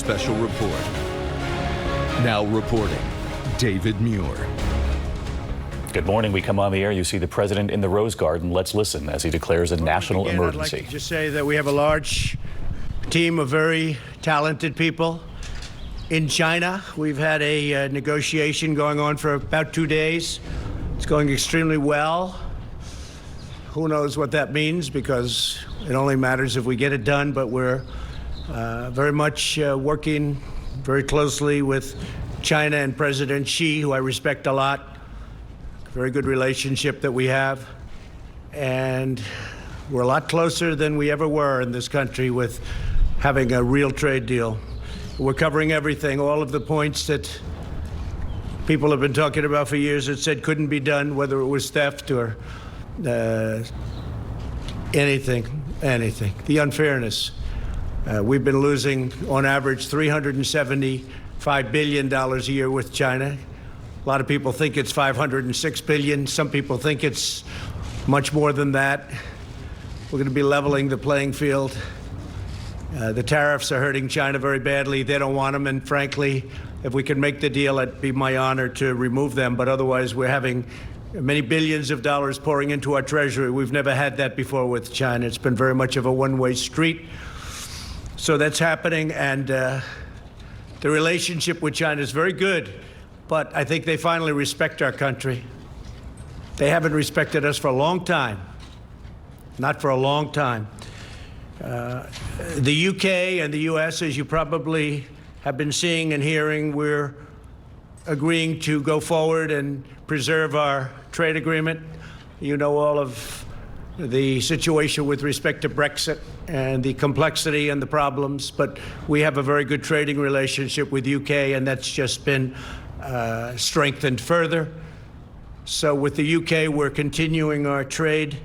special report. Now reporting, David Muir. Good morning. We come on the air. You see the president in the Rose Garden. Let's listen as he declares a national emergency. I'd like to just say that we have a large team of very talented people in China. We've had a negotiation going on for about 2 days. It's going extremely well. Who knows what that means, because it only matters if we get it done, but we're very much working very closely with China and President Xi, who I respect a lot. Very good relationship that we have. And we're a lot closer than we ever were in this country with having a real trade deal. We're covering everything, all of the points that people have been talking about for years that said couldn't be done, whether it was theft or anything. The unfairness. We've been losing, on average, $375 billion a year with China. A lot of people think it's $506 billion. Some people think it's much more than that. We're going to be leveling the playing field. The tariffs are hurting China very badly. They don't want them, and frankly, if we can make the deal, it'd be my honor to remove them. But otherwise, we're having many billions of dollars pouring into our treasury. We've never had that before with China. It's been very much of a one-way street. So that's happening, and the relationship with China is very good, but I think they finally respect our country. They haven't respected us for a long time, not for a long time. The UK and the US, as you probably have been seeing and hearing, we're agreeing to go forward and preserve our trade agreement. You know all of the situation with respect to Brexit and the complexity and the problems, but we have a very good trading relationship with UK, and that's just been strengthened further. So with the UK, we're continuing our trade,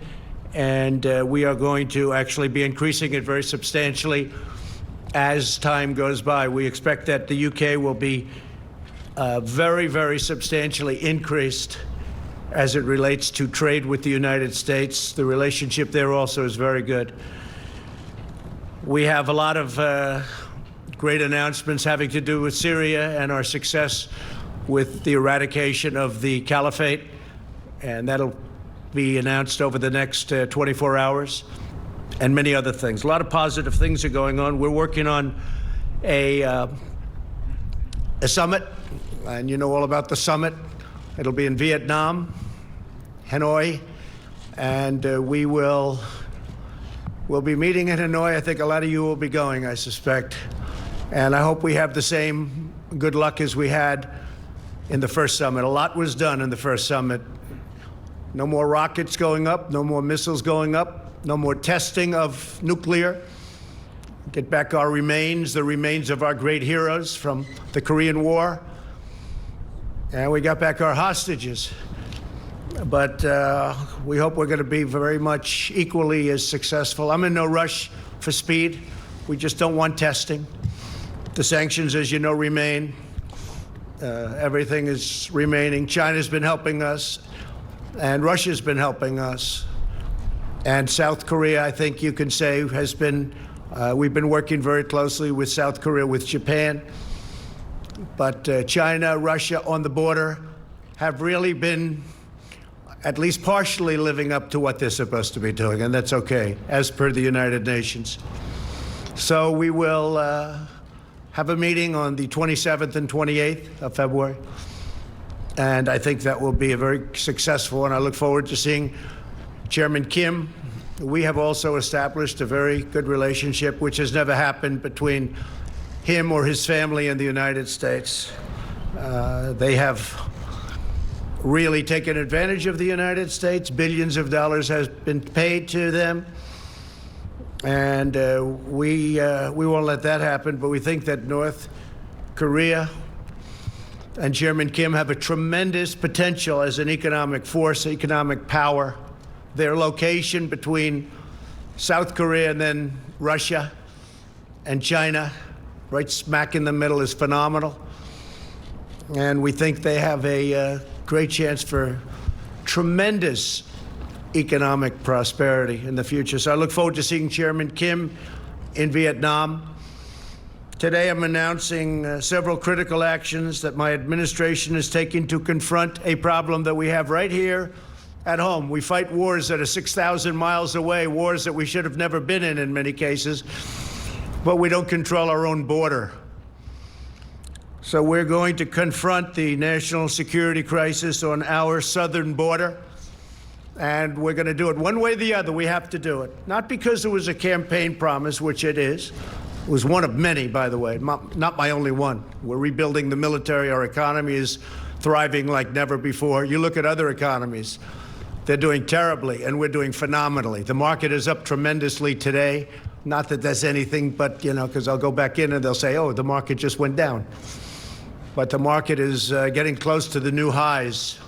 and we are going to actually be increasing it very substantially as time goes by. We expect that the UK will be very, very substantially increased as it relates to trade with the United States. The relationship there also is very good. We have a lot of great announcements having to do with Syria and our success with the eradication of the caliphate, and that'll be announced over the next 24 hours, and many other things. A lot of positive things are going on. We're working on a summit, and you know all about the summit. It'll be in Vietnam, Hanoi, and we'll be meeting in Hanoi. I think a lot of you will be going, I suspect. And I hope we have the same good luck as we had in the first summit. A lot was done in the first summit. No more rockets going up, no more missiles going up, no more testing of nuclear. Get back our remains, the remains of our great heroes from the Korean War. And we got back our hostages. But we hope we're going to be very much equally as successful. I'm in no rush for speed. We just don't want testing. The sanctions, as you know, remain. Everything is remaining. China's been helping us, and Russia's been helping us. And South Korea, I think you can say, has been, we've been working very closely with South Korea, with Japan. But China, Russia on the border have really been at least partially living up to what they're supposed to be doing, and that's okay, as per the United Nations. So we will have a meeting on the 27th and 28th of February, and I think that will be a very successful, and I look forward to seeing Chairman Kim. We have also established a very good relationship, which has never happened between him or his family and the United States. They have really taken advantage of the United States. Billions of dollars has been paid to them, and we won't let that happen. But we think that North Korea and Chairman Kim have a tremendous potential as an economic force, economic power. Their location between South Korea and then Russia and China, right smack in the middle, is phenomenal. And we think they have a great chance for tremendous economic prosperity in the future. So I look forward to seeing Chairman Kim in Vietnam. Today, I'm announcing several critical actions that my administration is taking to confront a problem that we have right here at home. We fight wars that are 6,000 miles away, wars that we should have never been in many cases, but we don't control our own border. So we're going to confront the national security crisis on our southern border, and we're going to do it one way or the other. We have to do it. Not because it was a campaign promise, which it is. It was one of many, by the way, not my only one. We're rebuilding the military. Our economy is thriving like never before. You look at other economies, they're doing terribly, and we're doing phenomenally. The market is up tremendously today. Not that that's anything, but, you know, because I'll go back in and they'll say, oh, the market just went down. But the market is getting close to the new highs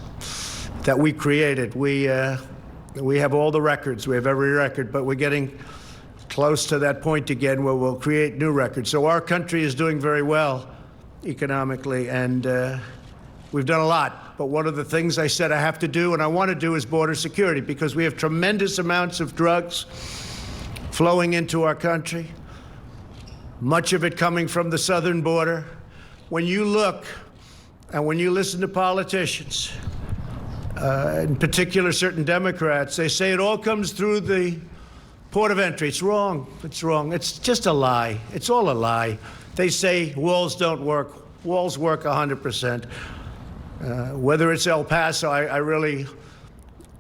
that we created. We have all the records. We have every record, but we're getting close to that point again where we'll create new records. So our country is doing very well economically, and we've done a lot. But one of the things I said I have to do and I want to do is border security, because we have tremendous amounts of drugs flowing into our country, much of it coming from the southern border. When you look and when you listen to politicians, in particular certain Democrats, they say it all comes through the port of entry. It's wrong. It's wrong. It's just a lie. It's all a lie. They say walls don't work. Walls work 100%. Whether it's El Paso, I really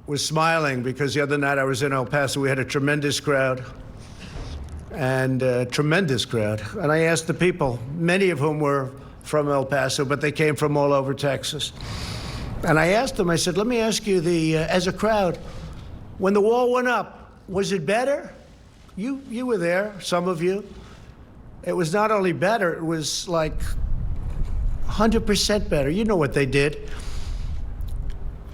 was smiling because the other night I was in El Paso. We had a tremendous crowd. And I asked the people, many of whom were from El Paso, but they came from all over Texas. And I asked them, I said, let me ask you, as a crowd, when the wall went up, was it better? You were there, some of you. It was not only better, it was like 100% better. You know what they did.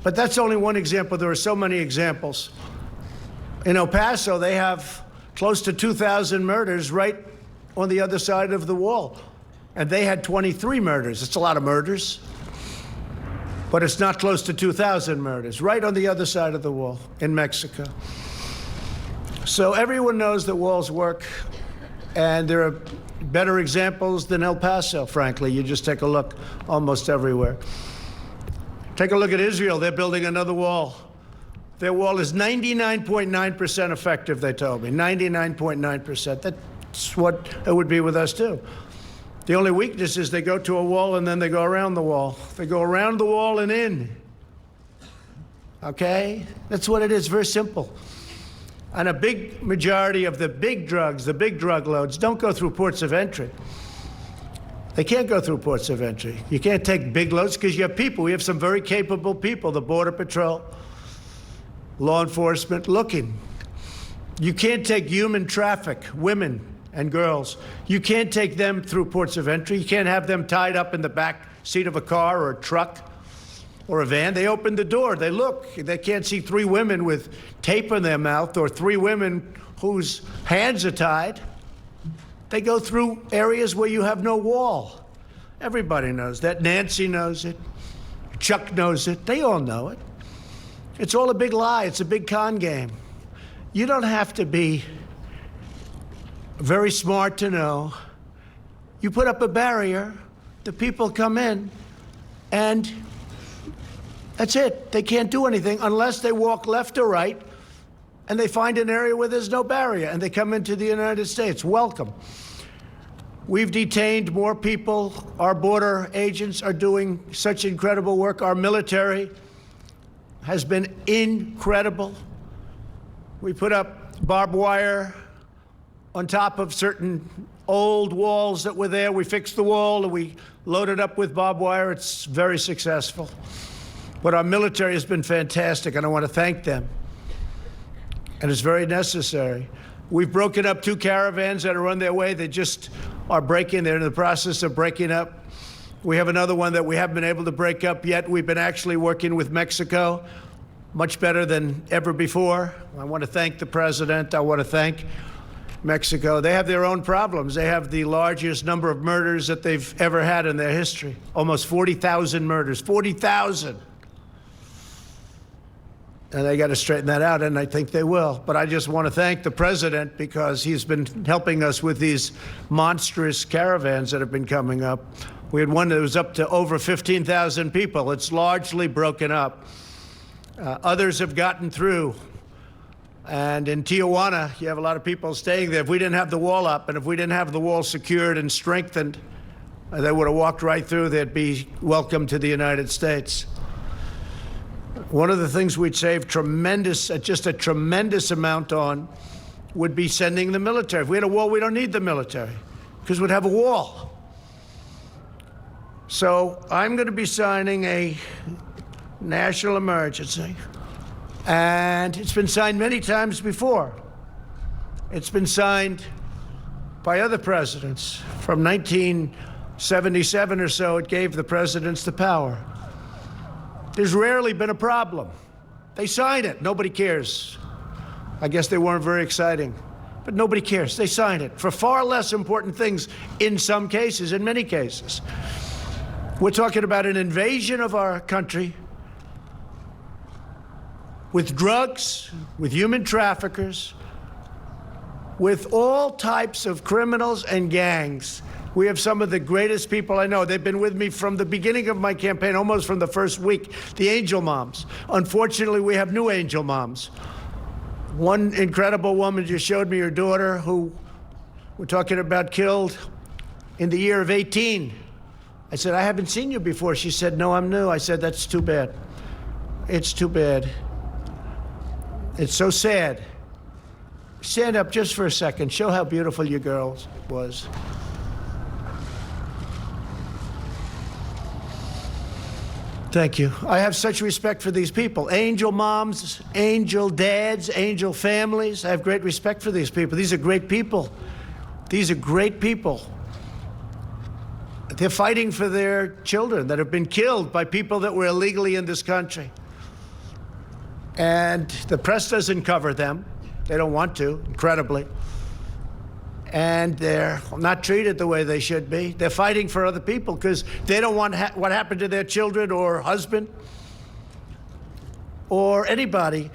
But that's only one example. There are so many examples. In El Paso, they have close to 2,000 murders right on the other side of the wall. And they had 23 murders. It's a lot of murders. But it's not close to 2,000 murders, right on the other side of the wall in Mexico. So everyone knows that walls work, and there are better examples than El Paso, frankly. You just take a look almost everywhere. Take a look at Israel. They're building another wall. Their wall is 99.9% effective, they told me. 99.9%. That's what it would be with us, too. The only weakness is they go to a wall and then they go around the wall. They go around the wall and in. Okay? That's what it is, very simple. And a big majority of the big drugs, the big drug loads, don't go through ports of entry. They can't go through ports of entry. You can't take big loads because you have people. We have some very capable people, the Border Patrol, law enforcement, looking. You can't take human traffic, women and girls. You can't take them through ports of entry. You can't have them tied up in the back seat of a car or a truck or a van. They open the door, they look. They can't see three women with tape in their mouth or three women whose hands are tied. They go through areas where you have no wall. Everybody knows that. Nancy knows it. Chuck knows it. They all know it. It's all a big lie. It's a big con game. You don't have to be very smart to know. You put up a barrier, the people come in, and that's it. They can't do anything unless they walk left or right and they find an area where there's no barrier and they come into the United States. Welcome. We've detained more people. Our border agents are doing such incredible work. Our military has been incredible. We put up barbed wire on top of certain old walls that were there. We fixed the wall and we loaded up with barbed wire. It's very successful. But our military has been fantastic, and I want to thank them. And it's very necessary. We've broken up 2 caravans that are on their way. They just are breaking. They're in the process of breaking up. We have another one that we haven't been able to break up yet. We've been actually working with Mexico much better than ever before. I want to thank the president. I want to thank Mexico. They have their own problems. They have the largest number of murders that they've ever had in their history. Almost 40,000 murders. 40,000. And they got to straighten that out, and I think they will. But I just want to thank the president because he's been helping us with these monstrous caravans that have been coming up. We had one that was up to over 15,000 people. It's largely broken up. Others have gotten through. And in Tijuana, you have a lot of people staying there. If we didn't have the wall up and if we didn't have the wall secured and strengthened, they would have walked right through. They'd be welcome to the United States. One of the things we'd save just a tremendous amount on would be sending the military. If we had a wall, we don't need the military because we'd have a wall. So I'm going to be signing a national emergency. And it's been signed many times before. It's been signed by other presidents. From 1977 or so, it gave the presidents the power. There's rarely been a problem. They signed it. Nobody cares. I guess they weren't very exciting. But nobody cares. They signed it for far less important things in some cases, in many cases. We're talking about an invasion of our country with drugs, with human traffickers, with all types of criminals and gangs. We have some of the greatest people I know. They've been with me from the beginning of my campaign, almost from the first week, the angel moms. Unfortunately, we have new angel moms. One incredible woman just showed me her daughter, who we're talking about killed in the year of 18. I said, I haven't seen you before. She said, no, I'm new. I said, that's too bad. It's too bad. It's so sad. Stand up just for a second. Show how beautiful your girl was. Thank you. I have such respect for these people. Angel moms, angel dads, angel families. I have great respect for these people. These are great people. These are great people. They're fighting for their children that have been killed by people that were illegally in this country. And the press doesn't cover them. They don't want to, incredibly. And they're not treated the way they should be. They're fighting for other people because they don't want what happened to their children or husband or anybody.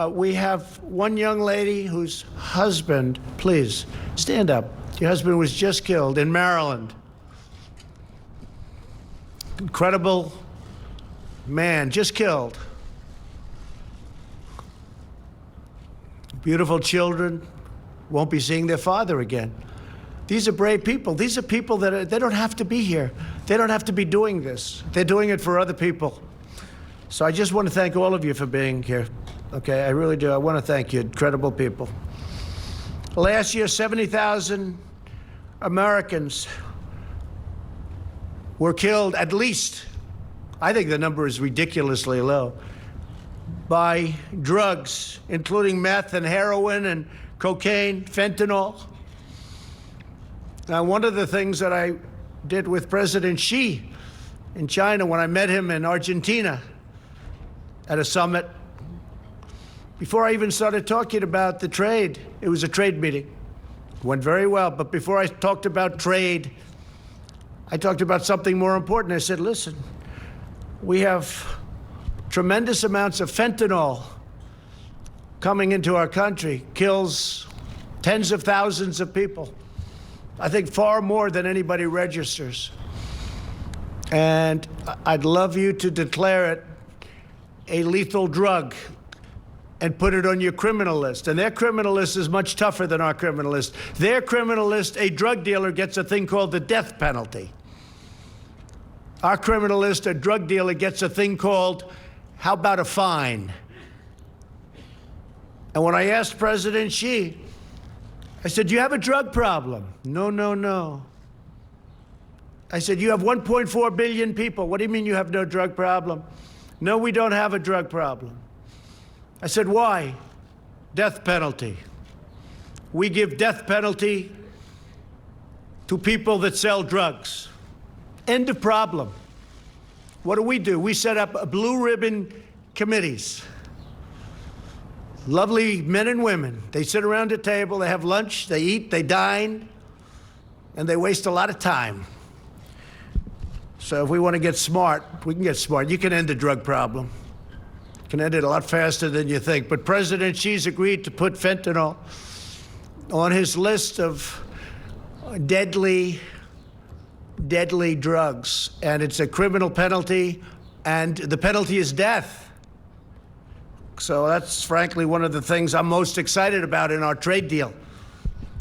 We have one young lady whose husband, please, stand up. Your husband was just killed in Maryland. Incredible man, just killed. Beautiful children won't be seeing their father again. These are brave people. These are people that they don't have to be here. They don't have to be doing this. They're doing it for other people. So I just want to thank all of you for being here. Okay, I really do. I want to thank you, incredible people. Last year, 70,000 Americans were killed, at least. I think the number is ridiculously low, by drugs, including meth and heroin and cocaine, fentanyl. Now, one of the things that I did with President Xi in China when I met him in Argentina at a summit, before I even started talking about the trade, it was a trade meeting. It went very well, but before I talked about trade, I talked about something more important. I said, listen, we have tremendous amounts of fentanyl coming into our country, kills tens of thousands of people. I think far more than anybody registers. And I'd love you to declare it a lethal drug and put it on your criminal list. And their criminal list is much tougher than our criminal list. Their criminal list, a drug dealer gets a thing called the death penalty. Our criminal list, a drug dealer gets a thing called, how about a fine? And when I asked President Xi, I said, do you have a drug problem? No, no, no. I said, you have 1.4 billion people. What do you mean you have no drug problem? No, we don't have a drug problem. I said, why? Death penalty. We give death penalty to people that sell drugs. End of problem. What do? We set up blue ribbon committees. Lovely men and women. They sit around a table, they have lunch, they eat, they dine, and they waste a lot of time. So if we want to get smart, we can get smart. You can end the drug problem. Can end it a lot faster than you think. But President Xi's agreed to put fentanyl on his list of deadly drugs. And it's a criminal penalty, and the penalty is death. So that's frankly one of the things I'm most excited about in our trade deal.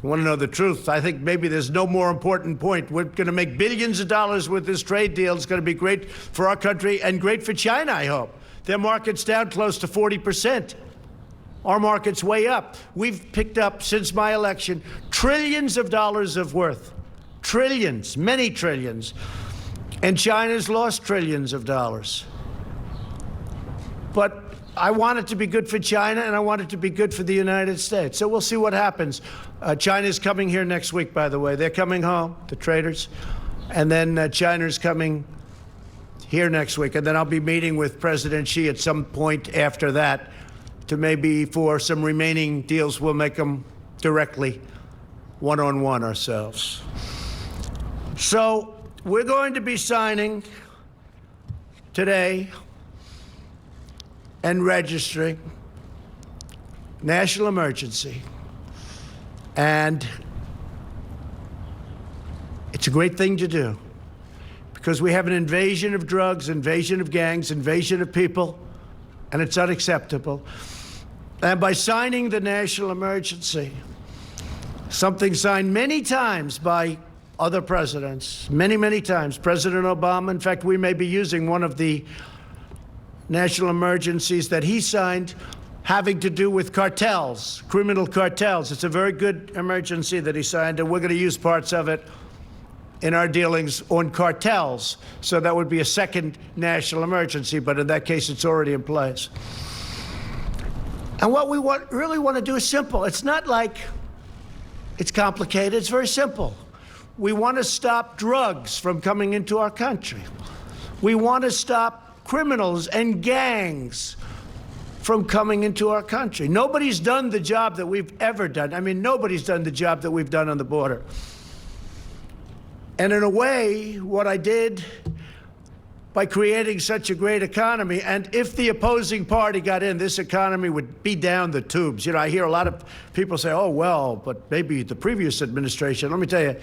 You want to know the truth? I think maybe there's no more important point. We're going to make billions of dollars with this trade deal. It's going to be great for our country and great for China, I hope. Their market's down close to 40%. Our market's way up. We've picked up, since my election, trillions of dollars of worth. Trillions, many trillions. And China's lost trillions of dollars. But I want it to be good for China, and I want it to be good for the United States. So we'll see what happens. China's coming here next week, by the way. They're coming home, the traders. And then China's coming here next week. And then I'll be meeting with President Xi at some point after that to maybe, for some remaining deals, we'll make them directly one-on-one ourselves. So we're going to be signing today and registering national emergency. And it's a great thing to do because we have an invasion of drugs, invasion of gangs, invasion of people, and it's unacceptable. And by signing the national emergency, something signed many times by other presidents, many, many times, President Obama. In fact, we may be using one of the national emergencies that he signed having to do with cartels, criminal cartels. It's a very good emergency that he signed, and we're going to use parts of it in our dealings on cartels. So that would be a second national emergency, but in that case, it's already in place. And what we really want to do is simple. It's not like it's complicated. It's very simple. We want to stop drugs from coming into our country. We want to stop criminals and gangs from coming into our country. Nobody's done the job that we've ever done. I mean, nobody's done the job that we've done on the border. And in a way, what I did by creating such a great economy, and if the opposing party got in, this economy would be down the tubes. You know, I hear a lot of people say, oh, well, but maybe the previous administration. Let me tell you,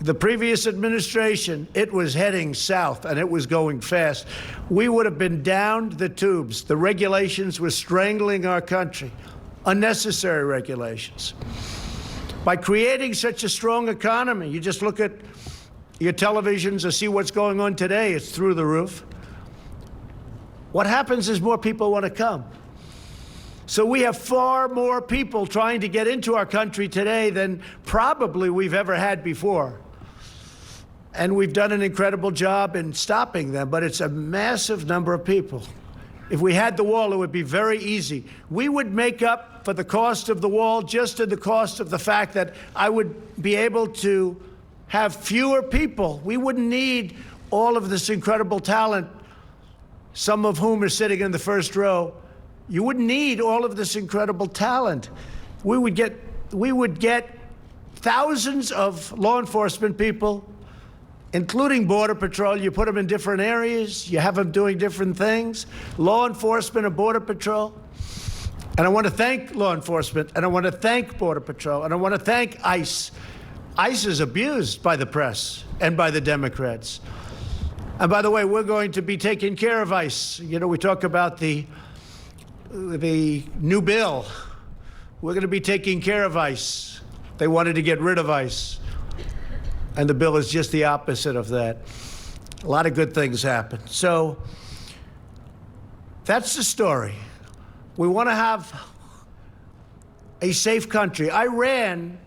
the previous administration, it was heading south, and it was going fast. We would have been down the tubes. The regulations were strangling our country, unnecessary regulations. By creating such a strong economy, you just look at your televisions or see what's going on today, it's through the roof. What happens is more people want to come. So we have far more people trying to get into our country today than probably we've ever had before. And we've done an incredible job in stopping them, but it's a massive number of people. If we had the wall, it would be very easy. We would make up for the cost of the wall just in the cost of the fact that I would be able to have fewer people. We wouldn't need all of this incredible talent, some of whom are sitting in the first row. You wouldn't need all of this incredible talent. We would get thousands of law enforcement people, including Border Patrol. You put them in different areas. You have them doing different things. Law enforcement and Border Patrol. And I want to thank law enforcement, and I want to thank Border Patrol, and I want to thank ICE. ICE is abused by the press and by the Democrats. And by the way, we're going to be taking care of ICE. You know, we talk about the new bill. We're going to be taking care of ICE. They wanted to get rid of ICE. And the bill is just the opposite of that. A lot of good things happen. So that's the story. We want to have a safe country. I ran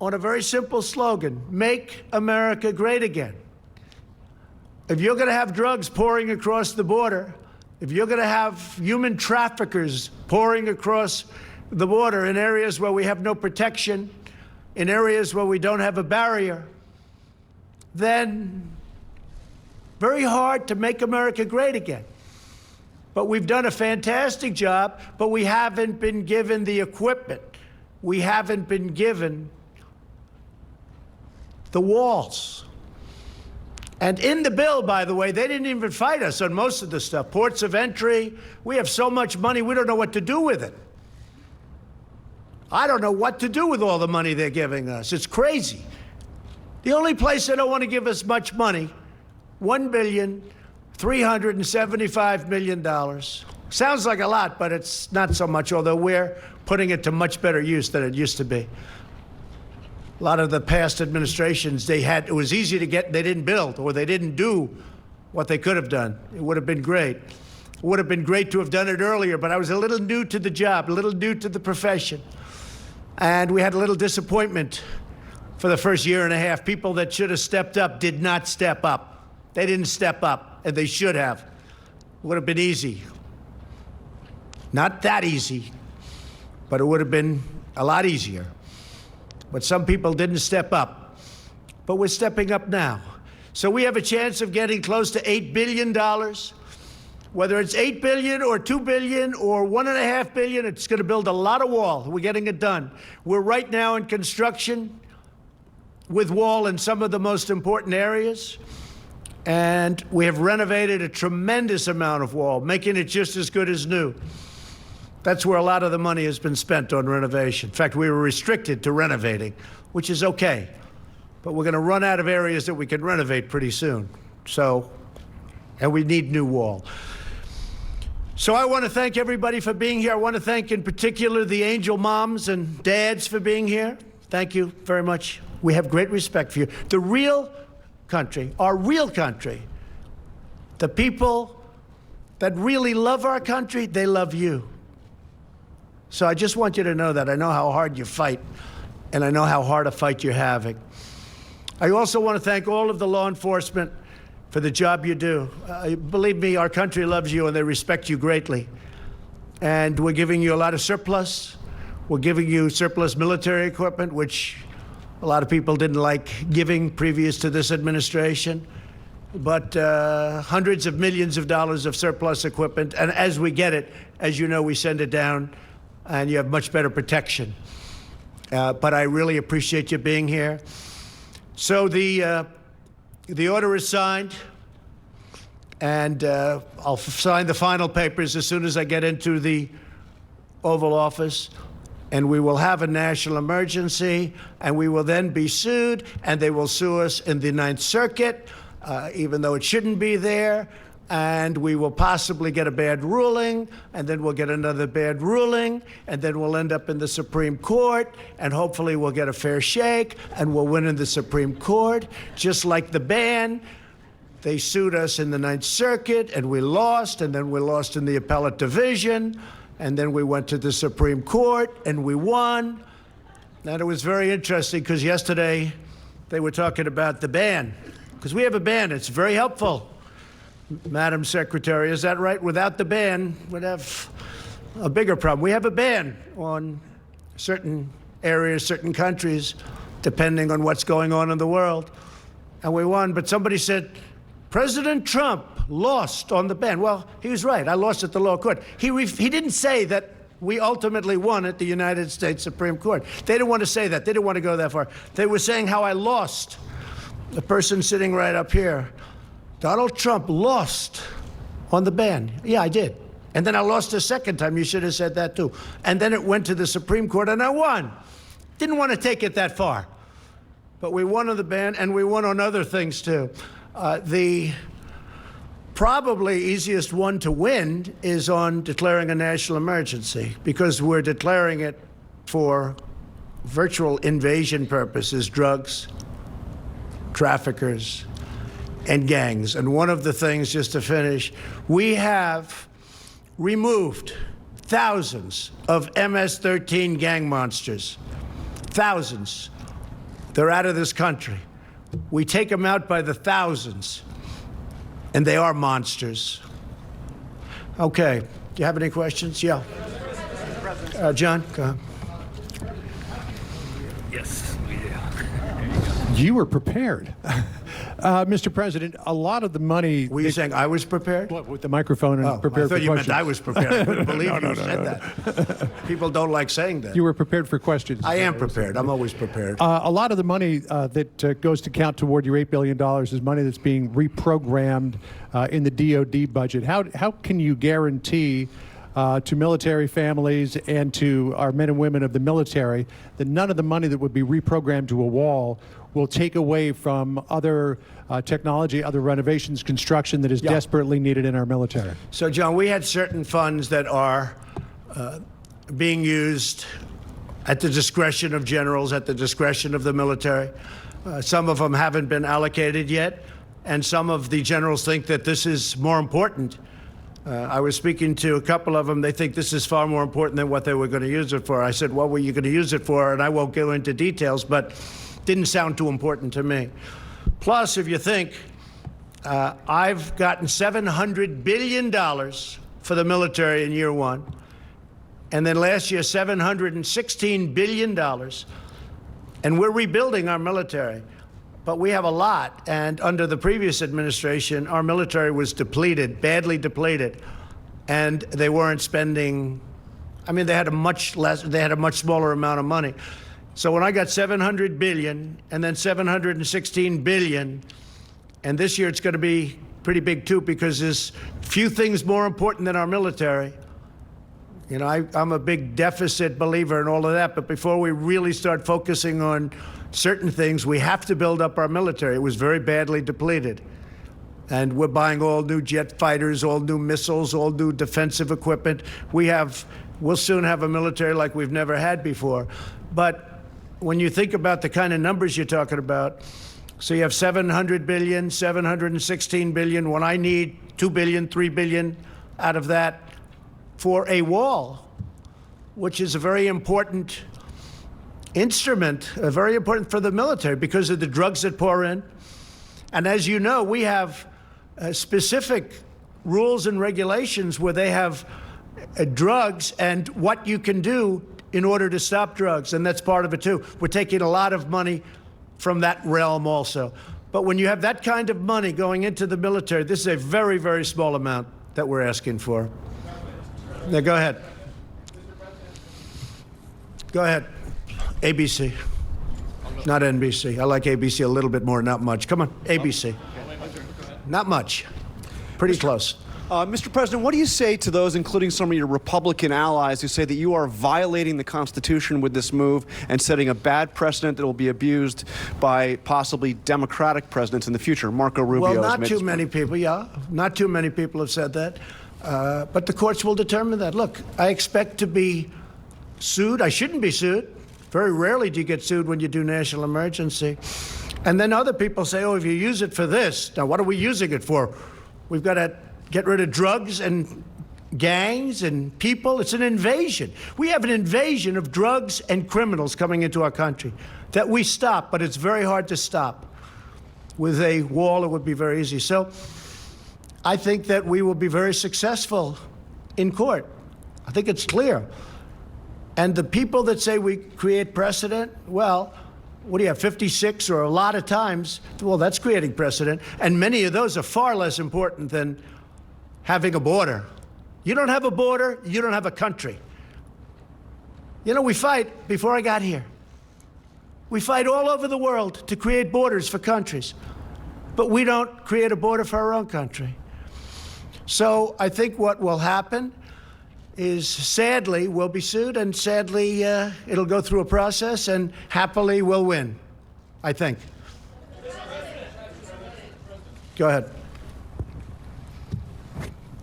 on a very simple slogan: make America great again. If you're going to have drugs pouring across the border, if you're going to have human traffickers pouring across the border in areas where we have no protection, in areas where we don't have a barrier, then very hard to make America great again. But we've done a fantastic job, but we haven't been given the equipment. We haven't been given the walls. And in the bill, by the way, they didn't even fight us on most of the stuff. Ports of entry, we have so much money, we don't know what to do with it. I don't know what to do with all the money they're giving us. It's crazy. The only place they don't want to give us much money, $1,375 million. Sounds like a lot, but it's not so much, although we're putting it to much better use than it used to be. A lot of the past administrations, it was easy to get, they didn't build, or they didn't do what they could have done. It would have been great. It would have been great to have done it earlier, but I was a little new to the job, a little new to the profession. And we had a little disappointment for the first year and a half. People that should have stepped up did not step up. They didn't step up, and they should have. It would have been easy. Not that easy, but it would have been a lot easier. But some people didn't step up. But we're stepping up now. So we have a chance of getting close to $8 billion. Whether it's $8 billion or $2 billion or $1.5 billion, it's going to build a lot of wall. We're getting it done. We're right now in construction with wall in some of the most important areas. And we have renovated a tremendous amount of wall, making it just as good as new. That's where a lot of the money has been spent on renovation. In fact, we were restricted to renovating, which is okay. But we're going to run out of areas that we can renovate pretty soon. And we need new wall. So I want to thank everybody for being here. I want to thank in particular the angel moms and dads for being here. Thank you very much. We have great respect for you. The real country, our real country, the people that really love our country, they love you. So I just want you to know that. I know how hard you fight, and I know how hard a fight you're having. I also want to thank all of the law enforcement for the job you do. Believe me, our country loves you, and they respect you greatly. And we're giving you a lot of surplus. We're giving you surplus military equipment, which a lot of people didn't like giving previous to this administration. But hundreds of millions of dollars of surplus equipment. And as we get it, as you know, we send it down, and you have much better protection. But I really appreciate you being here. So the order is signed, and I'll sign the final papers as soon as I get into the Oval Office, and we will have a national emergency, and we will then be sued, and they will sue us in the Ninth Circuit, even though it shouldn't be there. And we will possibly get a bad ruling, and then we'll get another bad ruling, and then we'll end up in the Supreme Court, and hopefully we'll get a fair shake, and we'll win in the Supreme Court. Just like the ban, they sued us in the Ninth Circuit, and we lost, and then we lost in the appellate division, and then we went to the Supreme Court, and we won. And it was very interesting, because yesterday they were talking about the ban, because we have a ban. It's very helpful. Madam Secretary, is that right? Without the ban, we'd have a bigger problem. We have a ban on certain areas, certain countries, depending on what's going on in the world. And we won, but somebody said, President Trump lost on the ban. Well, he was right. I lost at the lower court. He didn't say that we ultimately won at the United States Supreme Court. They didn't want to say that. They didn't want to go that far. They were saying how I lost. The person sitting right up here, Donald Trump lost on the ban. Yeah, I did. And then I lost a second time. You should have said that too. And then it went to the Supreme Court, and I won. Didn't want to take it that far. But we won on the ban, and we won on other things too. The probably easiest one to win is on declaring a national emergency, because we're declaring it for virtual invasion purposes, drugs, traffickers, and gangs. And one of the things, just to finish, we have removed thousands of MS-13 gang monsters. Thousands. They're out of this country. We take them out by the thousands, and they are monsters. Okay, do you have any questions? Yeah. John, go ahead. Yes, we do. You were prepared. Mr. President, a lot of the money... Were you saying I was prepared? What, with the microphone and prepared for I thought you questions? meant I was prepared. I couldn't believe you said that. People don't like saying that. You were prepared for questions. I am prepared. I'm always prepared. A lot of the money that goes to count toward your $8 billion is money that's being reprogrammed in the DOD budget. How can you guarantee to military families and to our men and women of the military that none of the money that would be reprogrammed to a wall will take away from other technology, other renovations, construction that is desperately needed in our military? So, John, we had certain funds that are being used at the discretion of generals, at the discretion of the military. Some of them haven't been allocated yet, and some of the generals think that this is more important. I was speaking to a couple of them. They think this is far more important than what they were going to use it for. I said, what were you going to use it for? And I won't go into details, but didn't sound too important to me. Plus, if you think, I've gotten $700 billion for the military in year one, and then last year, $716 billion. And we're rebuilding our military. But we have a lot, and under the previous administration, our military was depleted, badly depleted, and they weren't spending. I mean, they had a much smaller amount of money. So when I got $700 billion and then $716 billion, and this year it's going to be pretty big too, because there's few things more important than our military. You know, I'm a big deficit believer in all of that, but before we really start focusing on certain things, we have to build up our military. It was very badly depleted. And we're buying all new jet fighters, all new missiles, all new defensive equipment. We'll soon have a military like we've never had before. But when you think about the kind of numbers you're talking about, so you have $700 billion, $716 billion, when I need $2 billion, $3 billion out of that for a wall, which is a very important instrument, very important for the military because of the drugs that pour in. And as you know, we have specific rules and regulations where they have drugs and what you can do in order to stop drugs, and that's part of it too. We're taking a lot of money from that realm also. But when you have that kind of money going into the military, this is a very, very small amount that we're asking for. Now, go ahead. Go ahead. ABC, not NBC. I like ABC a little bit more, not much. Come on, ABC. Not much. Pretty close. Mr. President, what do you say to those, including some of your Republican allies, who say that you are violating the Constitution with this move and setting a bad precedent that will be abused by possibly Democratic presidents in the future? Marco Rubio. Well, not too many people, Not too many people have said that. But the courts will determine that. Look, I expect to be sued. I shouldn't be sued. Very rarely do you get sued when you do national emergency. And then other people say, oh, if you use it for this, now what are we using it for? We've got to get rid of drugs and gangs and people. It's an invasion. We have an invasion of drugs and criminals coming into our country that we stop, but it's very hard to stop. With a wall, it would be very easy. So I think that we will be very successful in court. I think it's clear. And the people that say we create precedent, well, what do you have, 56 or a lot of times? Well, that's creating precedent. And many of those are far less important than having a border. You don't have a border, you don't have a country. You know, we fight, before I got here, we fight all over the world to create borders for countries. But we don't create a border for our own country. So I think what will happen is, sadly, we'll be sued, and sadly, it'll go through a process, and happily we'll win, I think. Go ahead.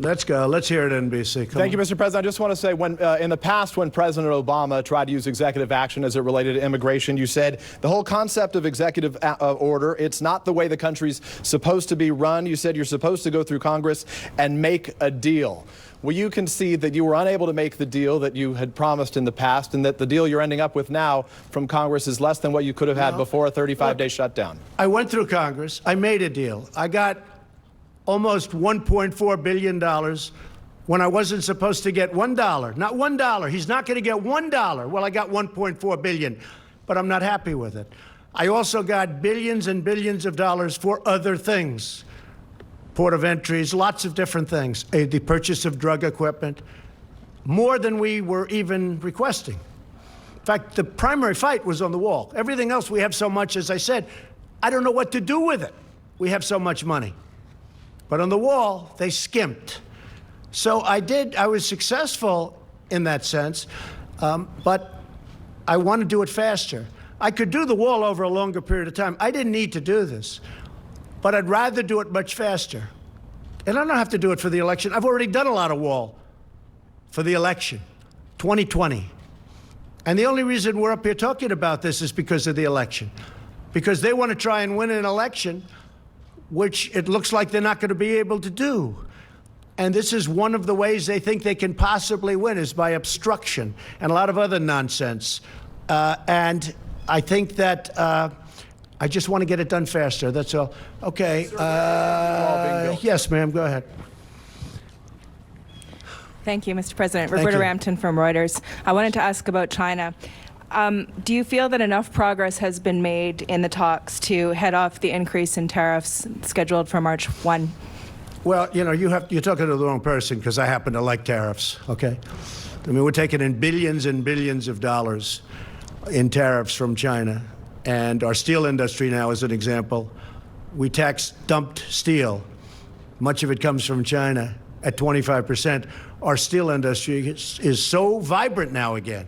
Let's go. Let's hear it, NBC. Thank you, Mr. President. I just want to say, when in the past, when President Obama tried to use executive action as it related to immigration, you said the whole concept of executive order, it's not the way the country's supposed to be run. You said you're supposed to go through Congress and make a deal. Will you concede that you were unable to make the deal that you had promised in the past, and that the deal you're ending up with now from Congress is less than what you could have had before a 35-day shutdown? I went through Congress. I made a deal. I got almost $1.4 billion when I wasn't supposed to get $1. Not $1. He's not going to get $1. Well, I got $1.4 billion, but I'm not happy with it. I also got billions and billions of dollars for other things. Port of entries, lots of different things. The purchase of drug equipment, more than we were even requesting. In fact, the primary fight was on the wall. Everything else, we have so much, as I said, I don't know what to do with it. We have so much money. But on the wall, they skimped. So I was successful in that sense, but I want to do it faster. I could do the wall over a longer period of time. I didn't need to do this, but I'd rather do it much faster. And I don't have to do it for the election. I've already done a lot of wall for the election, 2020. And the only reason we're up here talking about this is because of the election. Because they want to try and win an election, which it looks like they're not going to be able to do. And this is one of the ways they think they can possibly win, is by obstruction and a lot of other nonsense. And I think that I just want to get it done faster. That's all. Okay. Yes, ma'am. Go ahead. Thank you, Mr. President. Thank Roberta you. Rampton from Reuters. I wanted to ask about China. Do you feel that enough progress has been made in the talks to head off the increase in tariffs scheduled for March 1? Well, you know, you're talking to the wrong person, because I happen to like tariffs, okay? I mean, we're taking in billions and billions of dollars in tariffs from China. And our steel industry now, as an example, we tax dumped steel. Much of it comes from China at 25%. Our steel industry is so vibrant now again.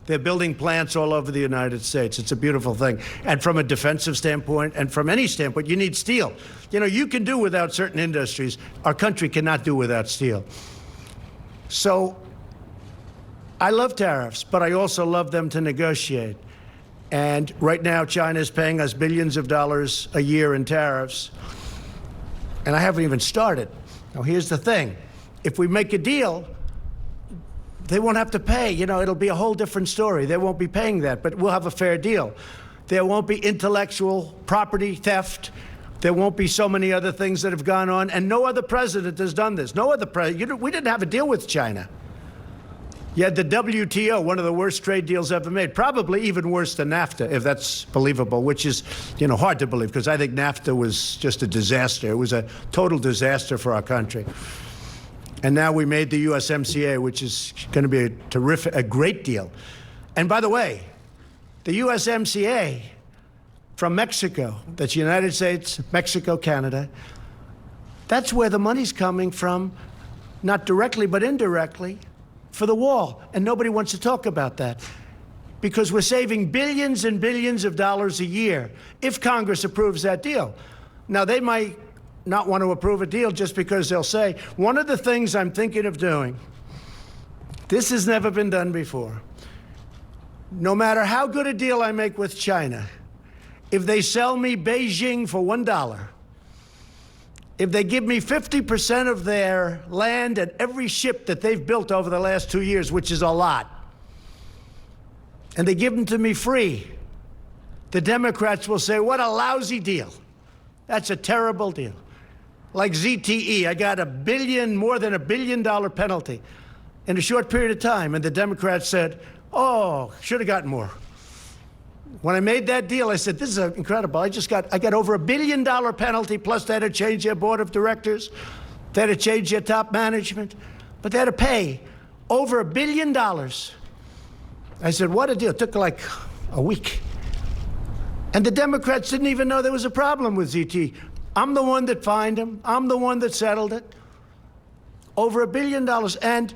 They're building plants all over the United States. It's a beautiful thing. And from a defensive standpoint, and from any standpoint, you need steel. You know, you can do without certain industries. Our country cannot do without steel. So I love tariffs, but I also love them to negotiate. And right now, China is paying us billions of dollars a year in tariffs. And I haven't even started. Now, here's the thing. If we make a deal, they won't have to pay. You know, it'll be a whole different story. They won't be paying that, but we'll have a fair deal. There won't be intellectual property theft. There won't be so many other things that have gone on. And no other president has done this. No other president. We didn't have a deal with China. You had the WTO, one of the worst trade deals ever made, probably even worse than NAFTA, if that's believable, which is, you know, hard to believe, because I think NAFTA was just a disaster. It was a total disaster for our country. And now we made the USMCA, which is going to be a great deal. And by the way, the USMCA from Mexico, that's United States, Mexico, Canada, that's where the money's coming from, not directly but indirectly, for the wall. And nobody wants to talk about that, because we're saving billions and billions of dollars a year if Congress approves that deal. Now, they might not want to approve a deal just because they'll say, one of the things I'm thinking of doing, this has never been done before. No matter how good a deal I make with China, if they sell me Beijing for $1, if they give me 50% of their land and every ship that they've built over the last 2 years, which is a lot, and they give them to me free, the Democrats will say, what a lousy deal. That's a terrible deal. Like ZTE, I got more than $1 billion penalty in a short period of time. And the Democrats said, oh, should have gotten more. When I made that deal, I said, this is incredible. I got over $1 billion penalty, plus they had to change their board of directors. They had to change their top management. But they had to pay over $1 billion. I said, what a deal. It took like a week. And the Democrats didn't even know there was a problem with ZTE. I'm the one that fined him. I'm the one that settled it. Over $1 billion. And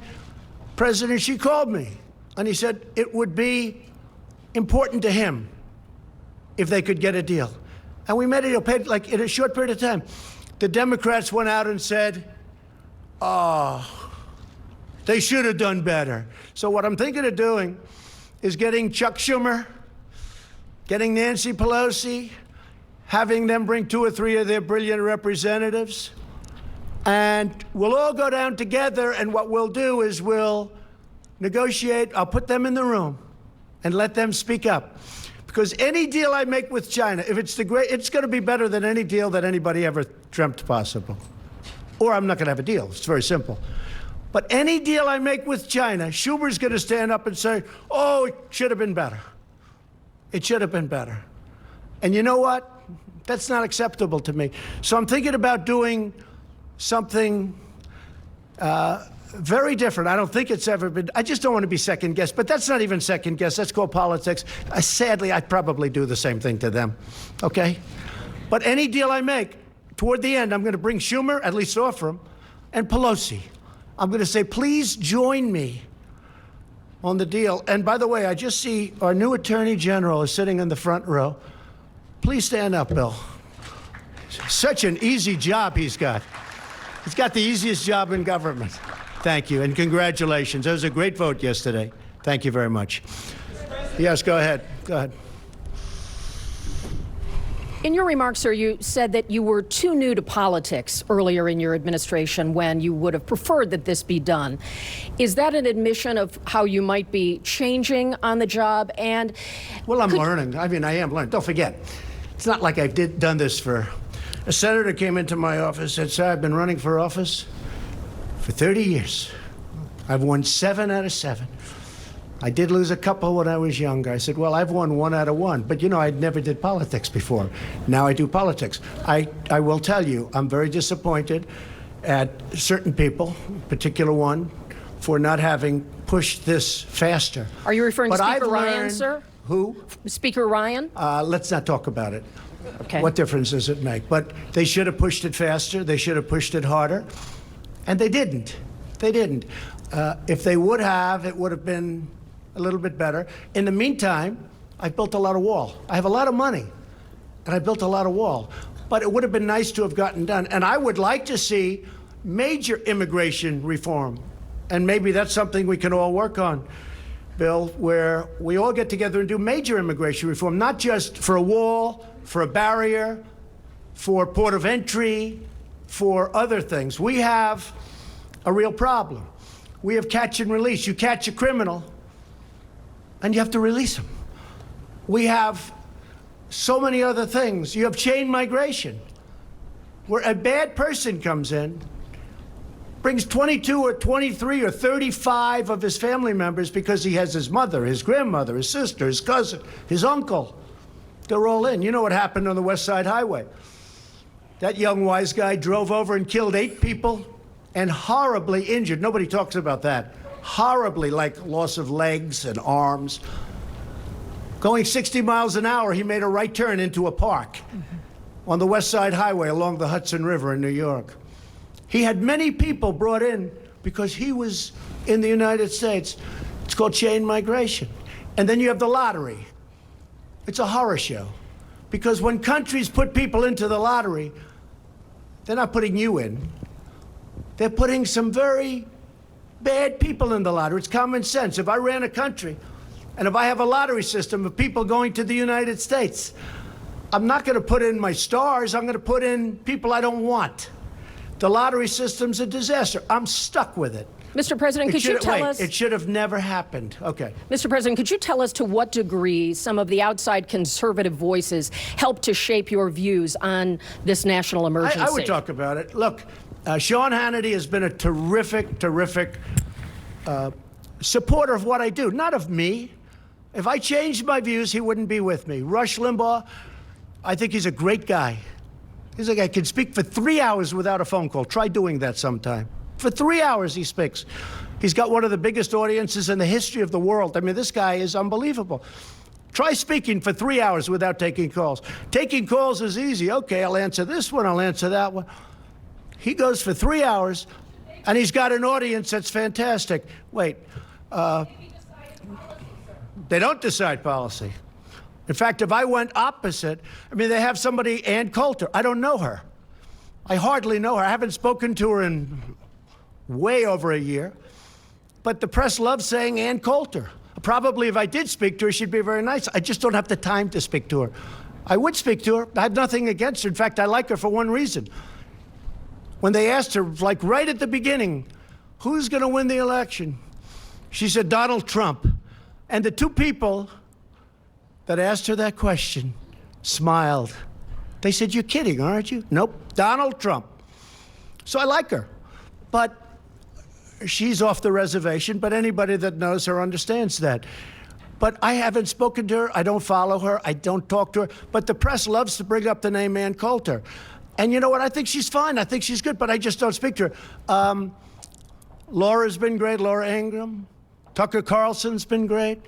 President Xi called me, and he said it would be important to him if they could get a deal. And we made a deal, paid like in a short period of time. The Democrats went out and said, oh, they should have done better. So what I'm thinking of doing is getting Chuck Schumer, getting Nancy Pelosi, having them bring 2 or 3 of their brilliant representatives, and we'll all go down together, and what we'll do is we'll negotiate. I'll put them in the room and let them speak up. Because any deal I make with China, if it's it's going to be better than any deal that anybody ever dreamt possible. Or I'm not going to have a deal. It's very simple. But any deal I make with China, Schumer's going to stand up and say, oh, it should have been better. It should have been better. And you know what? That's not acceptable to me. So I'm thinking about doing something very different. I don't think it's ever been. I just don't want to be second guessed. But that's not even second guess. That's called politics. Sadly, I'd probably do the same thing to them. Okay? But any deal I make, toward the end, I'm going to bring Schumer, at least offer him, and Pelosi. I'm going to say, please join me on the deal. And by the way, I just see our new Attorney General is sitting in the front row. Please stand up, Bill. Such an easy job he's got. He's got the easiest job in government. Thank you, and congratulations. That was a great vote yesterday. Thank you very much. Yes, go ahead. Go ahead. In your remarks, sir, you said that you were too new to politics earlier in your administration when you would have preferred that this be done. Is that an admission of how you might be changing on the job? And well, I'm learning. I mean, I am learning. Don't forget, it's not like I've done this for. A senator came into my office and said, sir, I've been running for office for 30 years. I've won 7 out of 7. I did lose a couple when I was younger. I said, well, I've won 1 out of 1. But, you know, I never did politics before. Now I do politics. I will tell you, I'm very disappointed at certain people, in particular one, for not having pushed this faster. Are you referring to But Speaker I've Ryan, learned- sir? Who? Speaker Ryan? Let's not talk about it. Okay. What difference does it make? But they should have pushed it faster. They should have pushed it harder. And they didn't. They didn't. If they would have, it would have been a little bit better. In the meantime, I built a lot of wall. I have a lot of money, and I built a lot of wall. But it would have been nice to have gotten done. And I would like to see major immigration reform. And maybe that's something we can all work on, Bill, where we all get together and do major immigration reform, not just for a wall, for a barrier, for port of entry, for other things. We have a real problem. We have catch and release. You catch a criminal, and you have to release him. We have so many other things. You have chain migration, where a bad person comes in, brings 22 or 23 or 35 of his family members because he has his mother, his grandmother, his sister, his cousin, his uncle. They're all in. You know what happened on the West Side Highway? That young wise guy drove over and killed 8 people and horribly injured. Nobody talks about that. Horribly, like loss of legs and arms. Going 60 miles an hour, he made a right turn into a park on the West Side Highway along the Hudson River in New York. He had many people brought in because he was in the United States. It's called chain migration. And then you have the lottery. It's a horror show. Because when countries put people into the lottery, they're not putting you in. They're putting some very bad people in the lottery. It's common sense. If I ran a country, and if I have a lottery system of people going to the United States, I'm not going to put in my stars. I'm going to put in people I don't want. The lottery system's a disaster. I'm stuck with it. Mr. President, could you tell us? It should have never happened. Okay. Mr. President, could you tell us to what degree some of the outside conservative voices helped to shape your views on this national emergency? I would talk about it. Look, Sean Hannity has been a terrific supporter of what I do, not of me. If I changed my views, he wouldn't be with me. Rush Limbaugh, I think he's a great guy. He's a guy who can speak for 3 hours without a phone call. Try doing that sometime. For 3 hours he speaks. He's got one of the biggest audiences in the history of the world. I mean, this guy is unbelievable. Try speaking for 3 hours without taking calls. Taking calls is easy. Okay, I'll answer this one, I'll answer that one. He goes for 3 hours, and he's got an audience that's fantastic. Wait, they don't decide policy. In fact, if I went opposite, I mean, they have somebody, Ann Coulter. I don't know her. I hardly know her. I haven't spoken to her in way over a year. But the press loves saying Ann Coulter. Probably if I did speak to her, she'd be very nice. I just don't have the time to speak to her. I would speak to her. I have nothing against her. In fact, I like her for one reason. When they asked her, like right at the beginning, who's going to win the election? She said, Donald Trump. And the 2 people that asked her that question smiled. They said, you're kidding, aren't you? Nope, Donald Trump. So I like her. But she's off the reservation, but anybody that knows her understands that. But I haven't spoken to her. I don't follow her. I don't talk to her. But the press loves to bring up the name Ann Coulter. And you know what? I think she's fine. I think she's good, but I just don't speak to her. Laura's been great, Laura Ingraham. Tucker Carlson's been great.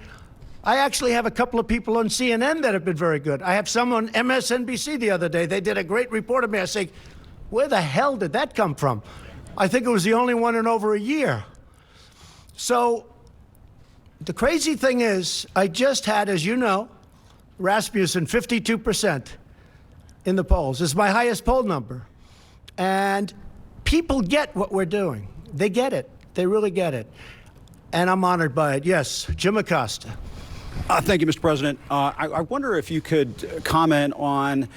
I actually have a couple of people on CNN that have been very good. I have some on MSNBC the other day. They did a great report of me. I say, where the hell did that come from? I think it was the only one in over a year. So the crazy thing is, I just had, as you know, Rasmussen 52% in the polls. It's my highest poll number. And people get what we're doing. They get it. They really get it. And I'm honored by it. Yes, Jim Acosta. Thank you, Mr. President. I wonder if you could comment on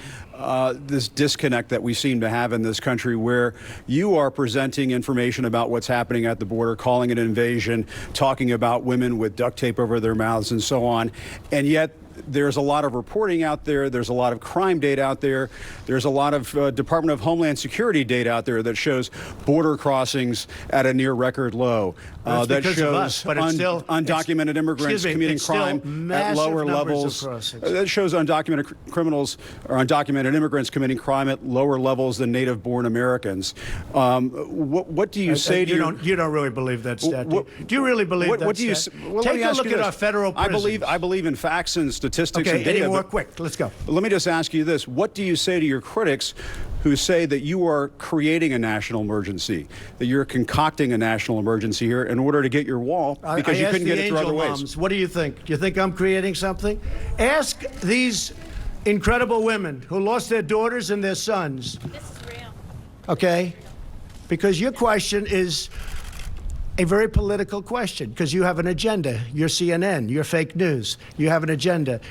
this disconnect that we seem to have in this country, where you are presenting information about what's happening at the border, calling it an invasion, talking about women with duct tape over their mouths and so on, and yet there's a lot of reporting out there. There's a lot of crime data out there. There's a lot of Department of Homeland Security data out there that shows border crossings at a near record low. That shows undocumented immigrants committing crime at lower levels. That shows undocumented criminals or undocumented immigrants committing crime at lower levels than native-born Americans. What do you say to you don't really believe that stat? Do you really believe that stat? Take a look at our federal prisons. I believe in facts and statistics and data. Okay, any more quick? Let's go. Let me just ask you this. What do you say to your critics who say that you are creating a national emergency, that you're concocting a national emergency here in order to get your wall because you couldn't get it through other ways? Moms, what do you think? Do you think I'm creating something? Ask these incredible women who lost their daughters and their sons. This is real. Okay? Because your question is a very political question, because you have an agenda. You're CNN, you're fake news. You have an agenda.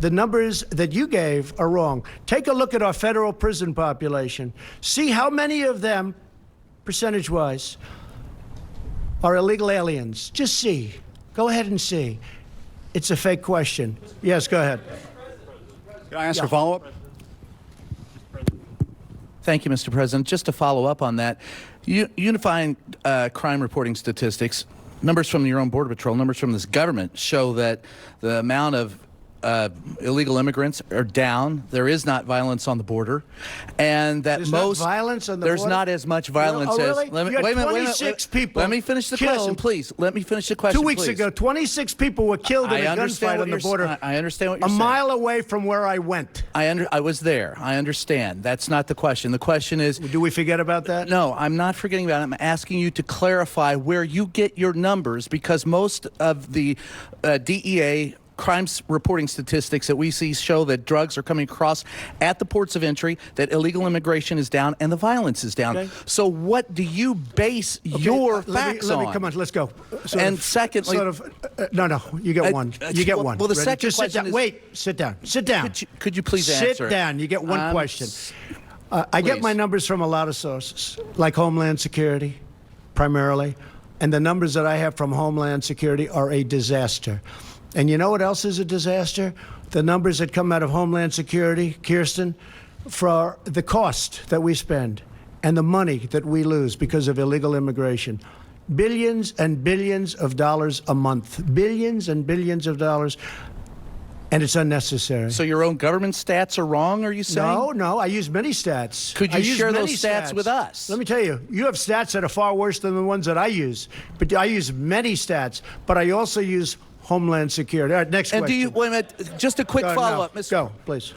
The numbers that you gave are wrong. Take a look at our federal prison population. See how many of them, percentage-wise, are illegal aliens. Just see. Go ahead and see. It's a fake question. Yes, go ahead. Can I ask a follow-up? Thank you, Mr. President. Just to follow up on that, unifying crime reporting statistics, numbers from your own Border Patrol, numbers from this government show that the amount of illegal immigrants are down. There is not violence on the border, and that there's most not violence on the there's border? not as much violence really? as. Let me, you had wait a minute, 26 people. Let me finish the killed. question, please. Let me finish the question. 2 weeks ago, 26 people were killed in a gunfight on the border. I understand what you're saying. saying. A mile away from where I went. I was there. I understand. That's not the question. The question is, do we forget about that? No, I'm not forgetting about it. I'm asking you to clarify where you get your numbers, because most of the DEA crimes reporting statistics that we see show that drugs are coming across at the ports of entry, that illegal immigration is down, and the violence is down. Okay. So what do you base your facts on? Come on, let's go. Secondly... no, you get one. You get one. Well, the Ready? second Just question is... Wait, sit down. Sit down. Could you please answer? Sit down. You get one question. I get my numbers from a lot of sources, like Homeland Security, primarily. And the numbers that I have from Homeland Security are a disaster. And you know what else is a disaster? The numbers that come out of Homeland Security, Kirsten, for the cost that we spend and the money that we lose because of illegal immigration. Billions and billions of dollars a month. Billions and billions of dollars. And it's unnecessary. So your own government stats are wrong, are you saying? No, I use many stats. Could you share those stats with us? Let me tell you, you have stats that are far worse than the ones that I use. But I use many stats, but I also use Homeland Security. All right, next question. And do you, wait a minute, just a quick follow-up, Mr. Go, please.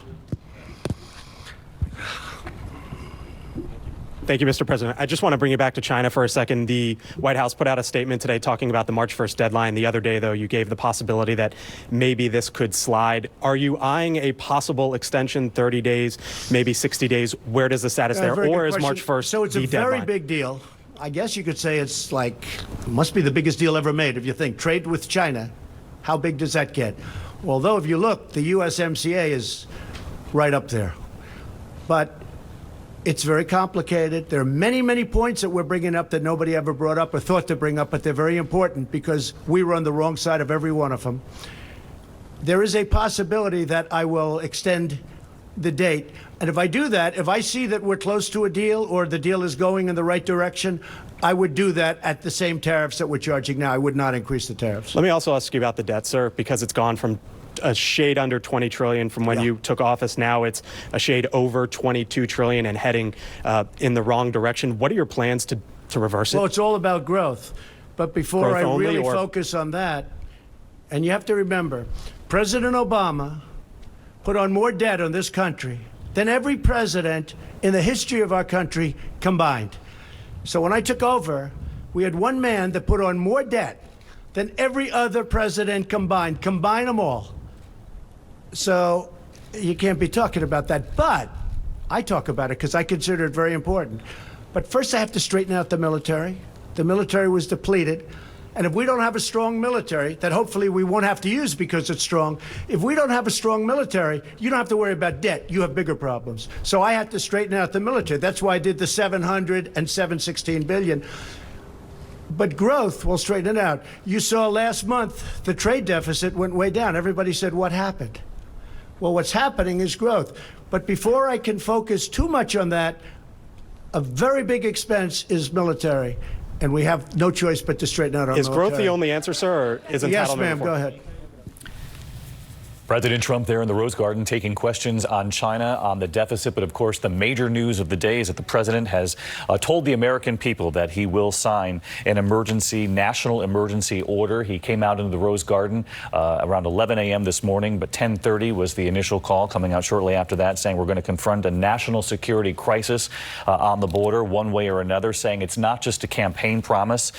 Thank you, Mr. President. I just want to bring you back to China for a second. The White House put out a statement today talking about the March 1st deadline. The other day, though, you gave the possibility that maybe this could slide. Are you eyeing a possible extension, 30 days, maybe 60 days? Where does the status there? Or is March 1st So it's a very big deal. I guess you could say it's like, must be the biggest deal ever made if you think. Trade with China, how big does that get? Although if you look, the USMCA is right up there. But it's very complicated. There are many, many points that we're bringing up that nobody ever brought up or thought to bring up, but they're very important because we were on the wrong side of every one of them. There is a possibility that I will extend the date. And if I do that, if I see that we're close to a deal or the deal is going in the right direction, I would do that at the same tariffs that we're charging now. I would not increase the tariffs. Let me also ask you about the debt, sir, because it's gone from a shade under 20 trillion from when you took office. Now it's a shade over 22 trillion and heading in the wrong direction. What are your plans to reverse it? Well, it's all about growth. But before Growth I really only, focus on that, and you have to remember, President Obama put on more debt on this country than every president in the history of our country combined. So when I took over, we had one man that put on more debt than every other president combined. Combine them all. So you can't be talking about that. But I talk about it because I consider it very important. But first I have to straighten out the military. The military was depleted. And if we don't have a strong military, that hopefully we won't have to use because it's strong, if we don't have a strong military, you don't have to worry about debt. You have bigger problems. So I had to straighten out the military. That's why I did the 700 and 716 billion. But growth will straighten it out. You saw last month the trade deficit went way down. Everybody said, what happened? Well, what's happening is growth. But before I can focus too much on that, a very big expense is military. And we have no choice but to straighten out our military. Is growth the only answer, sir, or is entitlement? Yes, ma'am. Go ahead. President Trump there in the Rose Garden taking questions on China, on the deficit. But of course, the major news of the day is that the president has told the American people that he will sign an national emergency order. He came out into the Rose Garden around 11 a.m. this morning, but 10:30 was the initial call, coming out shortly after that, saying we're going to confront a national security crisis on the border one way or another, saying it's not just a campaign promise,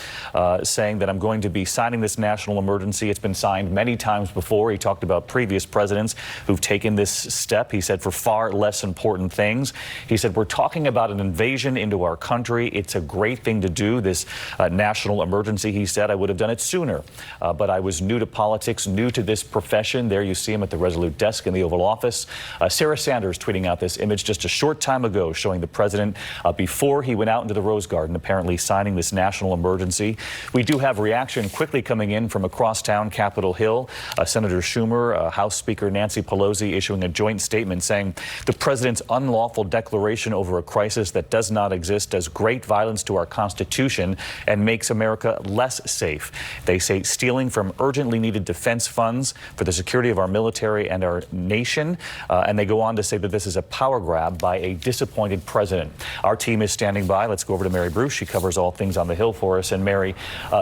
saying that I'm going to be signing this national emergency. It's been signed many times before. He talked about previous presidents who've taken this step, he said, for far less important things. He said, we're talking about an invasion into our country. It's a great thing to do, this national emergency. He said, I would have done it sooner, but I was new to politics, new to this profession. There you see him at the Resolute desk in the Oval Office. Sarah Sanders tweeting out this image just a short time ago showing the president before he went out into the Rose Garden, apparently signing this national emergency. We do have reaction quickly coming in from across town, Capitol Hill. Senator Schumer, House Speaker Nancy Pelosi issuing a joint statement saying the president's unlawful declaration over a crisis that does not exist does great violence to our Constitution and makes America less safe. They say stealing from urgently needed defense funds for the security of our military and our nation. And they go on to say that this is a power grab by a disappointed president. Our team is standing by. Let's go over to Mary Bruce. She covers all things on the Hill for us. And Mary,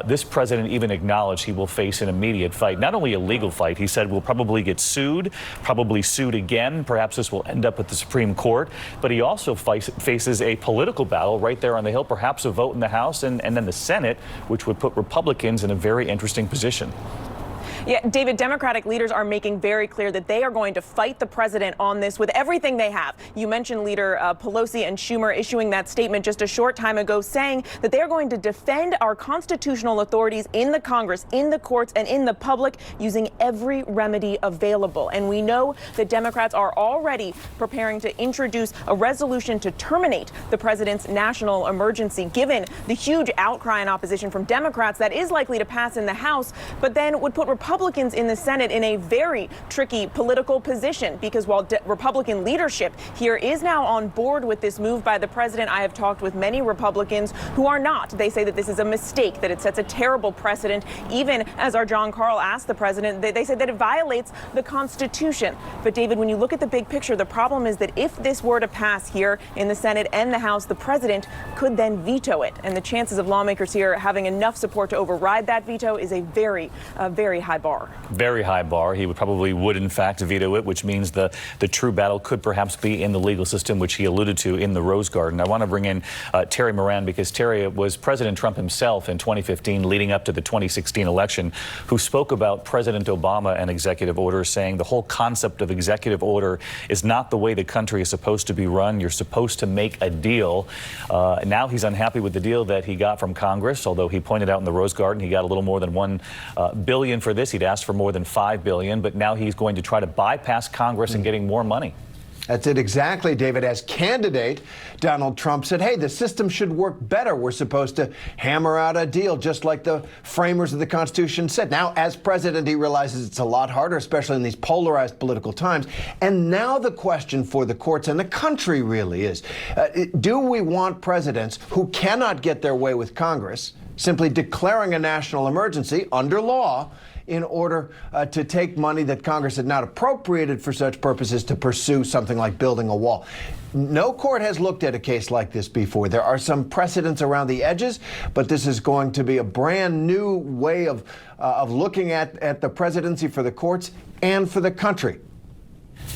this president even acknowledged he will face an immediate fight, not only a legal fight. He said we'll probably get sued, probably sued again. Perhaps this will end up at the Supreme Court. But he also faces a political battle right there on the Hill, perhaps a vote in the House and then the Senate, which would put Republicans in a very interesting position. Yeah, David, Democratic leaders are making very clear that they are going to fight the president on this with everything they have. You mentioned Leader Pelosi and Schumer issuing that statement just a short time ago saying that they are going to defend our constitutional authorities in the Congress, in the courts, and in the public using every remedy available. And we know that Democrats are already preparing to introduce a resolution to terminate the president's national emergency, given the huge outcry and opposition from Democrats that is likely to pass in the House, but then would put Republicans in the Senate in a very tricky political position, because while Republican leadership here is now on board with this move by the president, I have talked with many Republicans who are not. They say that this is a mistake, that it sets a terrible precedent. Even as our John KARL asked the president, they said that it violates the Constitution. But David, when you look at the big picture, the problem is that if this were to pass here in the Senate and the House, the president could then veto it. And the chances of lawmakers here having enough support to override that veto is a very high bar. Very high bar. He would in fact veto it, which means the true battle could perhaps be in the legal system, which he alluded to in the Rose Garden. I want to bring in Terry Moran, because Terry was President Trump himself in 2015 leading up to the 2016 election, who spoke about President Obama and executive orders, saying the whole concept of executive order is not the way the country is supposed to be run. You're supposed to make a deal. Now he's unhappy with the deal that he got from Congress, although he pointed out in the Rose Garden he got a little more than $1 billion for this. He'd asked for more than $5 billion, but now he's going to try to bypass Congress and getting more money. That's it exactly, David. As candidate, Donald Trump said, hey, the system should work better. We're supposed to hammer out a deal, just like the framers of the Constitution said. Now, as president, he realizes it's a lot harder, especially in these polarized political times. And now the question for the courts and the country really is, do we want presidents who cannot get their way with Congress simply declaring a national emergency under law in order to take money that Congress had not appropriated for such purposes to pursue something like building a wall? No court has looked at a case like this before. There are some precedents around the edges, but this is going to be a brand new way of looking at the presidency for the courts and for the country.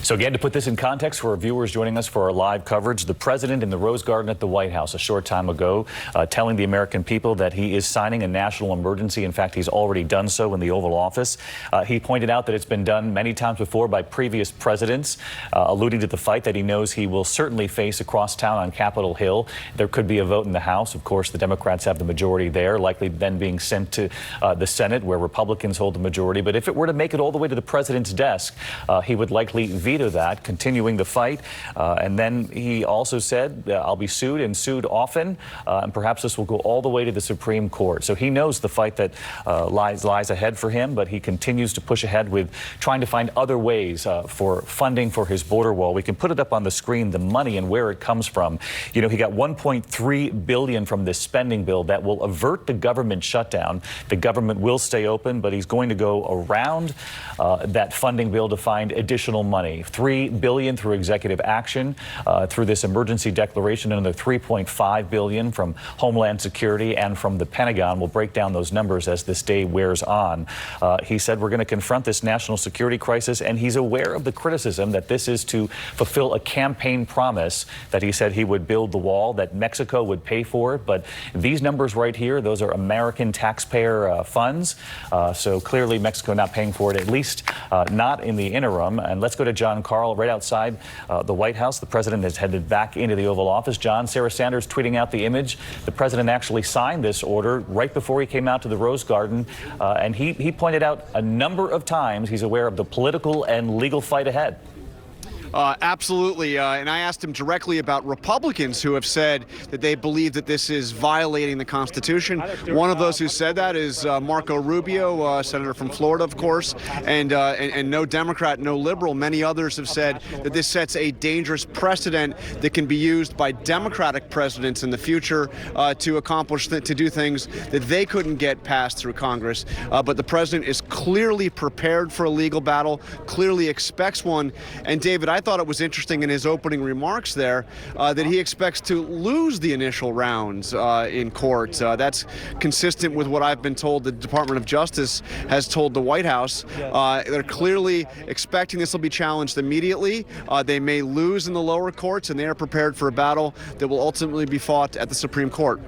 So again, to put this in context for our viewers joining us for our live coverage, the president in the Rose Garden at the White House a short time ago telling the American people that he is signing a national emergency. In fact, he's already done so in the Oval Office. He pointed out that it's been done many times before by previous presidents, alluding to the fight that he knows he will certainly face across town on Capitol Hill. There could be a vote in the House. Of course, the Democrats have the majority there, likely then being sent to the Senate, where Republicans hold the majority. But if it were to make it all the way to the president's desk, he would likely veto that, continuing the fight. And then he also said, I'll be sued and sued often, and perhaps this will go all the way to the Supreme Court. So he knows the fight that lies ahead for him, but he continues to push ahead with trying to find other ways for funding for his border wall. We can put it up on the screen, the money and where it comes from. You know, he got $1.3 billion from this spending bill that will avert the government shutdown. The government will stay open, but he's going to go around that funding bill to find additional money. $3 billion through executive action, through this emergency declaration, and another $3.5 billion from Homeland Security and from the Pentagon. We'll break down those numbers as this day wears on. He said we're going to confront this national security crisis, and he's aware of the criticism that this is to fulfill a campaign promise that he said he would build the wall, that Mexico would pay for it. But these numbers right here, those are American taxpayer funds. So clearly Mexico not paying for it, at least not in the interim. And let's go to John KARL right outside the White House. The president has headed back into the Oval Office. John, Sarah Sanders tweeting out the image. The president actually signed this order right before he came out to the Rose Garden. And he pointed out a number of times he's aware of the political and legal fight ahead. Absolutely. And I asked him directly about Republicans who have said that they believe that this is violating the Constitution. One of those who said that is Marco Rubio, senator from Florida, of course, and no Democrat, no liberal. Many others have said that this sets a dangerous precedent that can be used by Democratic presidents in the future to accomplish, to do things that they couldn't get passed through Congress. But the president is clearly prepared for a legal battle, clearly expects one. And David, I thought it was interesting in his opening remarks there that he expects to lose the initial rounds in court. That's consistent with what I've been told the Department of Justice has told the White House. They're clearly expecting this will be challenged immediately. They may lose in the lower courts, and they are prepared for a battle that will ultimately be fought at the Supreme Court.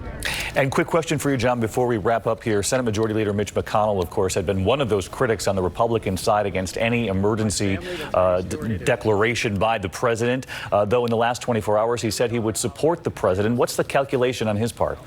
And quick question for you, John, before we wrap up here. Senate Majority Leader Mitch McConnell, of course, had been one of those critics on the Republican side against any emergency declaration by the president, though in the last 24 hours he said he would support the president. What's the calculation on his part?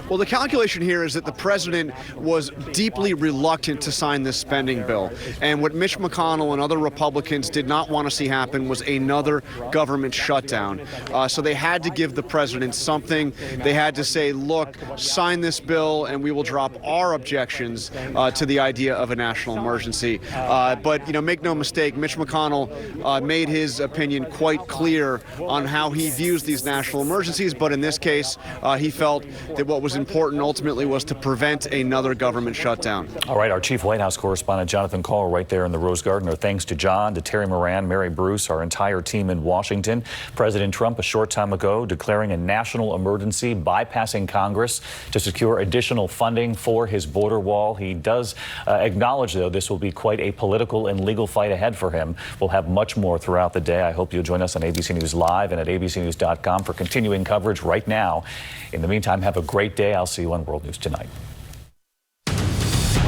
Well, the calculation here is that the president was deeply reluctant to sign this spending bill. And what Mitch McConnell and other Republicans did not want to see happen was another government shutdown. So they had to give the president something. They had to say, look, sign this bill and we will drop our objections to the idea of a national emergency. But, you know, make no mistake, Mitch McConnell made his opinion quite clear on how he views these national emergencies. But in this case, he felt that what was important ultimately was to prevent another government shutdown. All right, our chief White House correspondent, Jonathan KARL, right there in the Rose Garden. Our thanks to John, to Terry Moran, Mary Bruce, our entire team in Washington. President Trump, a short time ago, declaring a national emergency, bypassing Congress to secure additional funding for his border wall. He does acknowledge, though, this will be quite a political and legal fight ahead for him. We'll have much more throughout the day. I hope you'll join us on ABC News Live and at abcnews.com for continuing coverage right now. In the meantime, have a great day. I'll see you on World News Tonight.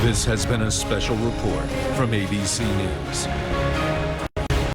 This has been a special report from ABC News.